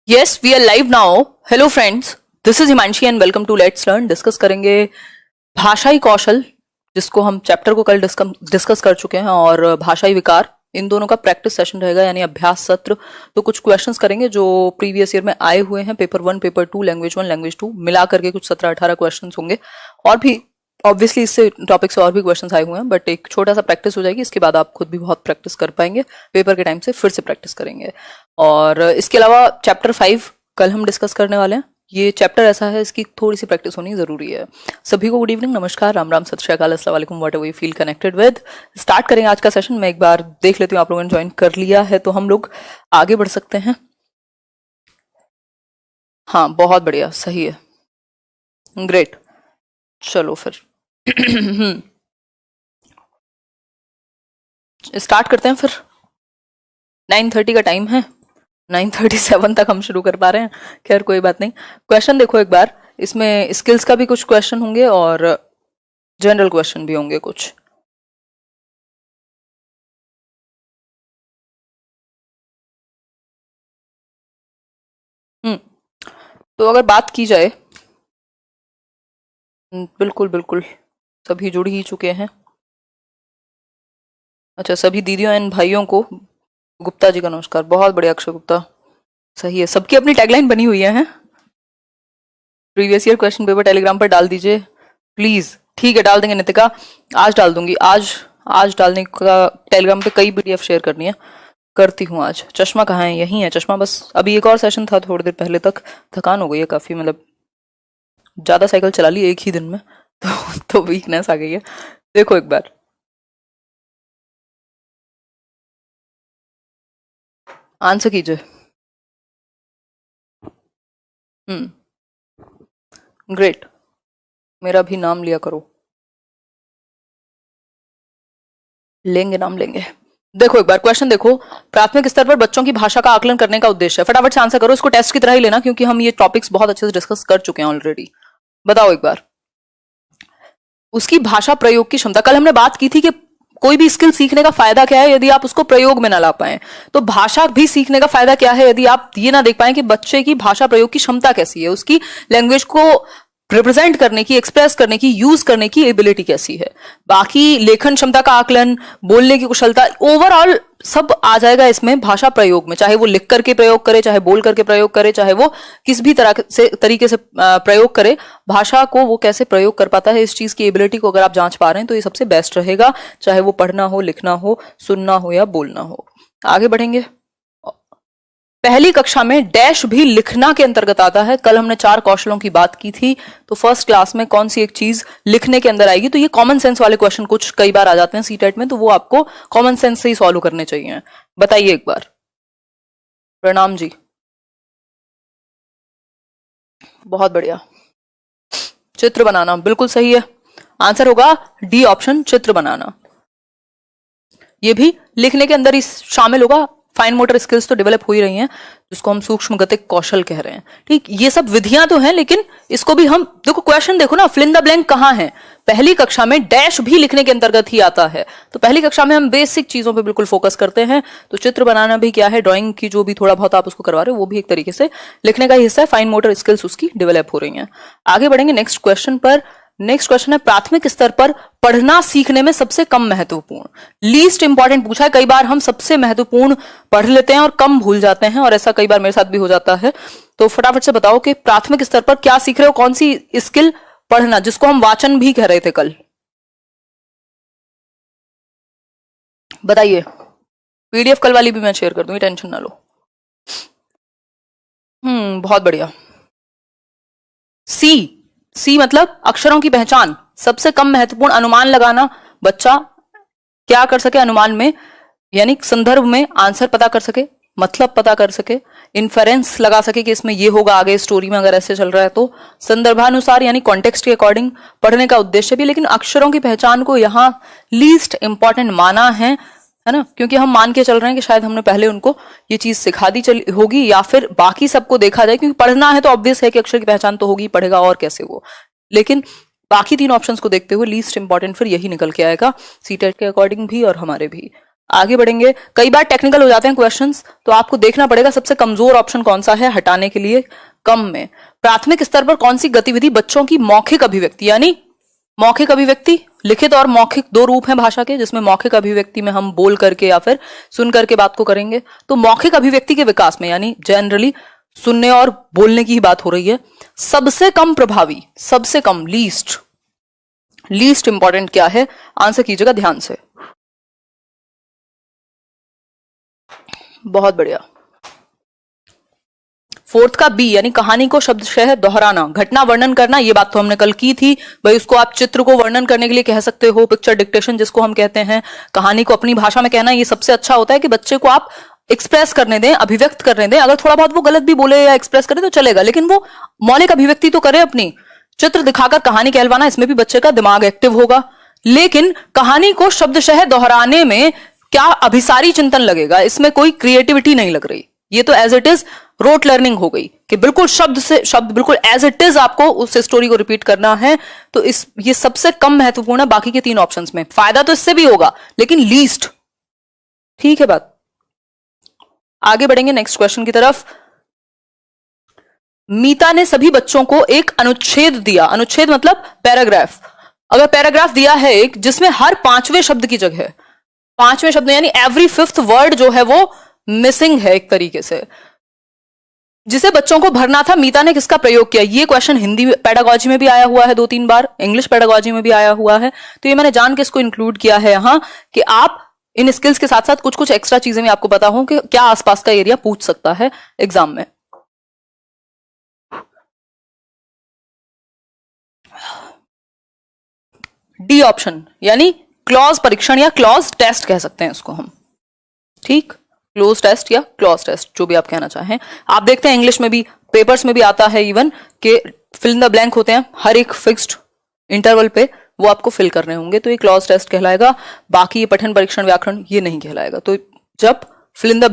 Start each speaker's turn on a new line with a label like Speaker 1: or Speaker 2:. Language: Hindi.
Speaker 1: Yes we are live now. Hello friends, this is Himanshi and welcome to let's learn. Discuss करेंगे भाषाई कौशल, जिसको हम चैप्टर को कल डिस्कस कर चुके हैं, और भाषाई विकार, इन दोनों का प्रैक्टिस सेशन रहेगा, यानी अभ्यास सत्र। तो कुछ क्वेश्चंस करेंगे जो प्रीवियस ईयर में आए हुए हैं, पेपर 1, पेपर 2, लैंग्वेज 1, लैंग्वेज 2 मिला करके कुछ 17-18 क्वेश्चंस होंगे। और भी ऑब्वियसली इससे टॉपिक से और भी क्वेश्चंस आए हुए हैं, बट एक छोटा सा प्रैक्टिस हो जाएगी। इसके बाद आप खुद भी बहुत प्रैक्टिस कर पाएंगे, पेपर के टाइम से फिर से प्रैक्टिस करेंगे। और इसके अलावा चैप्टर 5 कल हम डिस्कस करने वाले हैं। ये चैप्टर ऐसा है, इसकी थोड़ी सी प्रैक्टिस होनी जरूरी है। सभी को गुड इवनिंग, नमस्कार, राम राम, सत श्री अकाल, अस्सलाम वालेकुम, what ever you feel connected with. Start करेंगे आज का सेशन। मैं एक बार देख लेती हूँ आप लोगों ने ज्वाइन कर लिया है तो हम लोग आगे बढ़ सकते हैं। हाँ, बहुत बढ़िया, सही है, ग्रेट। चलो फिर स्टार्ट करते हैं फिर। 9:30 का टाइम है, 9:37 तक हम शुरू कर पा रहे हैं। खैर कोई बात नहीं। क्वेश्चन देखो एक बार, इसमें स्किल्स का भी कुछ क्वेश्चन होंगे और जनरल क्वेश्चन भी होंगे कुछ। तो अगर बात की जाए, बिल्कुल बिल्कुल, सभी जुड़ ही चुके हैं। अच्छा, सभी दीदियों एंड भाइयों को गुप्ता जी का नमस्कार। बहुत बढ़िया अक्षय गुप्ता, सही है। सबकी अपनी टैगलाइन बनी हुई है। Previous year question paper Telegram पर डाल दीजिए प्लीज। ठीक है, डाल देंगे नितिका, आज डाल दूंगी। आज डालने का, टेलीग्राम पे कई पीडीएफ शेयर करनी है, करती हूँ आज। चश्मा कहाँ है? यही है चश्मा। बस अभी एक और सेशन था थोड़ी देर पहले तक, थकान हो गई है काफी, मतलब ज्यादा साइकिल चला ली एक ही दिन में तो वीकनेस आ गई है। देखो एक बार, आंसर कीजिए। ग्रेट, मेरा भी नाम लिया करो। लेंगे, नाम लेंगे। देखो एक बार क्वेश्चन देखो, प्राथमिक स्तर पर बच्चों की भाषा का आकलन करने का उद्देश्य है। फटाफट से आंसर करो, इसको टेस्ट की तरह ही लेना, क्योंकि हम ये टॉपिक्स बहुत अच्छे से डिस्कस कर चुके हैं ऑलरेडी। बताओ एक बार। उसकी भाषा प्रयोग की क्षमता, कल हमने बात की थी कि कोई भी स्किल सीखने का फायदा क्या है यदि आप उसको प्रयोग में ना ला पाए। तो भाषा भी सीखने का फायदा क्या है यदि आप ये ना देख पाए कि बच्चे की भाषा प्रयोग की क्षमता कैसी है, उसकी लैंग्वेज को रिप्रेजेंट करने की, एक्सप्रेस करने की, यूज करने की एबिलिटी कैसी है। बाकी लेखन क्षमता का आकलन, बोलने की कुशलता, ओवरऑल सब आ जाएगा इसमें भाषा प्रयोग में। चाहे वो लिख करके प्रयोग करे, चाहे बोल करके प्रयोग करे, चाहे वो किस भी तरीके से प्रयोग करे, भाषा को वो कैसे प्रयोग कर पाता है, इस चीज की एबिलिटी को अगर आप जांच पा रहे हैं तो ये सबसे बेस्ट रहेगा, चाहे वो पढ़ना हो, लिखना हो, सुनना हो या बोलना हो। आगे बढ़ेंगे। पहली कक्षा में डैश भी लिखना के अंतर्गत आता है। कल हमने 4 कौशलों की बात की थी, तो फर्स्ट क्लास में कौन सी एक चीज लिखने के अंदर आएगी। तो ये कॉमन सेंस वाले क्वेश्चन कुछ कई बार आ जाते हैं सीटेट में, तो वो आपको कॉमन सेंस से ही सॉल्व करने चाहिए। बताइए एक बार। प्रणाम जी, बहुत बढ़िया। चित्र बनाना, बिल्कुल सही है। आंसर होगा डी ऑप्शन, चित्र बनाना। ये भी लिखने के अंदर ही शामिल होगा। फाइन मोटर स्किल्स तो डेवलप हो ही रही हैं, जिसको हम सूक्ष्म गतिक कौशल कह रहे हैं। ठीक, ये सब विधियां तो हैं, लेकिन इसको भी हम देखो, क्वेश्चन देखो ना, फिल इन द ब्लैंक कहां है। पहली कक्षा में डैश भी लिखने के अंतर्गत ही आता है, तो पहली कक्षा में हम बेसिक चीजों पे बिल्कुल फोकस करते हैं। तो चित्र बनाना भी क्या है, ड्राइंग की जो भी थोड़ा बहुत आप उसको करवा रहे हो, वो भी एक तरीके से लिखने का ही हिस्सा है। फाइन मोटर स्किल्स उसकी डेवलप हो रही हैं। आगे बढ़ेंगे नेक्स्ट क्वेश्चन पर। नेक्स्ट क्वेश्चन है, प्राथमिक स्तर पर पढ़ना सीखने में सबसे कम महत्वपूर्ण, लीस्ट इंपॉर्टेंट पूछा है। कई बार हम सबसे महत्वपूर्ण पढ़ लेते हैं और कम भूल जाते हैं, और ऐसा कई बार मेरे साथ भी हो जाता है। तो फटाफट से बताओ कि प्राथमिक स्तर पर क्या सीख रहे हो, कौन सी स्किल पढ़ना, जिसको हम वाचन भी कह रहे थे कल। बताइए। पीडीएफ कल वाली भी मैं शेयर कर दूंगी, टेंशन ना लो। बहुत बढ़िया। सी, सी मतलब अक्षरों की पहचान, सबसे कम महत्वपूर्ण, अनुमान लगाना। बच्चा क्या कर सके अनुमान में, यानी संदर्भ में आंसर पता कर सके, मतलब पता कर सके, इन्फेरेंस लगा सके कि इसमें ये होगा आगे स्टोरी में, अगर ऐसे चल रहा है तो संदर्भानुसार यानी कॉन्टेक्स्ट के अकॉर्डिंग पढ़ने का उद्देश्य भी। लेकिन अक्षरों की पहचान को यहाँ लीस्ट इंपॉर्टेंट माना है ना, क्योंकि हम मान के चल रहे हैं कि शायद हमने पहले उनको ये चीज सिखा दी चली होगी, या फिर बाकी सबको देखा जाए, क्योंकि पढ़ना है तो ऑब्वियस है कि अक्षर की पहचान तो होगी, पढ़ेगा और कैसे वो। लेकिन बाकी 3 ऑप्शंस को देखते हुए लीस्ट इंपॉर्टेंट फिर यही निकल के आएगा, सीटेट के अकॉर्डिंग भी और हमारे भी। आगे बढ़ेंगे। कई बार टेक्निकल हो जाते हैं क्वेश्चंस, तो आपको देखना पड़ेगा सबसे कमजोर ऑप्शन कौन सा है हटाने के लिए। कम में प्राथमिक स्तर पर कौन सी गतिविधि बच्चों की मौखिक अभिव्यक्ति, यानी मौखिक अभिव्यक्ति, लिखित और मौखिक दो रूप हैं भाषा के, जिसमें मौखिक अभिव्यक्ति में हम बोल करके या फिर सुन करके बात को करेंगे। तो मौखिक अभिव्यक्ति के विकास में, यानी जनरली सुनने और बोलने की ही बात हो रही है, सबसे कम प्रभावी, सबसे कम, लीस्ट इंपॉर्टेंट क्या है, आंसर कीजिएगा ध्यान से। बहुत बढ़िया। फोर्थ का बी, यानी कहानी को शब्दशः दोहराना, घटना वर्णन करना, ये बात तो हमने कल की थी भाई। उसको आप चित्र को वर्णन करने के लिए कह सकते हो, पिक्चर डिक्टेशन जिसको हम कहते हैं। कहानी को अपनी भाषा में कहना, ये सबसे अच्छा होता है कि बच्चे को आप एक्सप्रेस करने दें, अभिव्यक्त करने दें। अगर थोड़ा बहुत वो गलत भी बोले या एक्सप्रेस करे तो चलेगा, लेकिन वो मौलिक अभिव्यक्ति तो करे अपनी। चित्र दिखाकर कहानी कहलवाना, इसमें भी बच्चे का दिमाग एक्टिव होगा। लेकिन कहानी को शब्दशः दोहराने में क्या अभिसारी चिंतन लगेगा, इसमें कोई क्रिएटिविटी नहीं लग रही। ये तो as it is rote learning हो गई कि बिल्कुल शब्द से शब्द, बिल्कुल एज इट इज आपको उस स्टोरी को रिपीट करना है। तो ये सबसे कम महत्वपूर्ण है बाकी के तीन ऑप्शंस में। फायदा तो इससे भी होगा लेकिन लीस्ट। ठीक है बात। आगे बढ़ेंगे नेक्स्ट क्वेश्चन की तरफ। मीता ने सभी बच्चों को एक अनुच्छेद दिया। अनुच्छेद मतलब पैराग्राफ। अगर पैराग्राफ दिया है एक, जिसमें हर पांचवें शब्द की जगह, पांचवें शब्द यानी एवरी फिफ्थ वर्ड जो है वो मिसिंग है एक तरीके से, जिसे बच्चों को भरना था, मीता ने किसका प्रयोग किया। ये क्वेश्चन हिंदी पेडागोजी में भी आया हुआ है 2-3 बार, इंग्लिश पेडागोजी में भी आया हुआ है। तो ये मैंने जान के इसको इंक्लूड किया है यहां कि आप इन स्किल्स के साथ साथ कुछ कुछ एक्स्ट्रा चीजें भी आपको पता हो कि क्या आसपास का एरिया पूछ सकता है एग्जाम में। डी ऑप्शन, यानी क्लॉज परीक्षण या क्लॉज टेस्ट कह सकते हैं इसको हम। ठीक, क्लोज टेस्ट या क्लॉज टेस्ट, जो भी आप कहना चाहें। आप देखते हैं इंग्लिश में भी, पेपर्स में भी आता है इवन कि फिल इन द ब्लैंक होते हैं हर एक फिक्स्ड इंटरवल पे, वो आपको फिल करने होंगे। तो ये क्लॉज टेस्ट कहलाएगा। बाकी ये पठन परीक्षण व्याकरण ये नहीं कहलाएगा। तो जब फिल इन द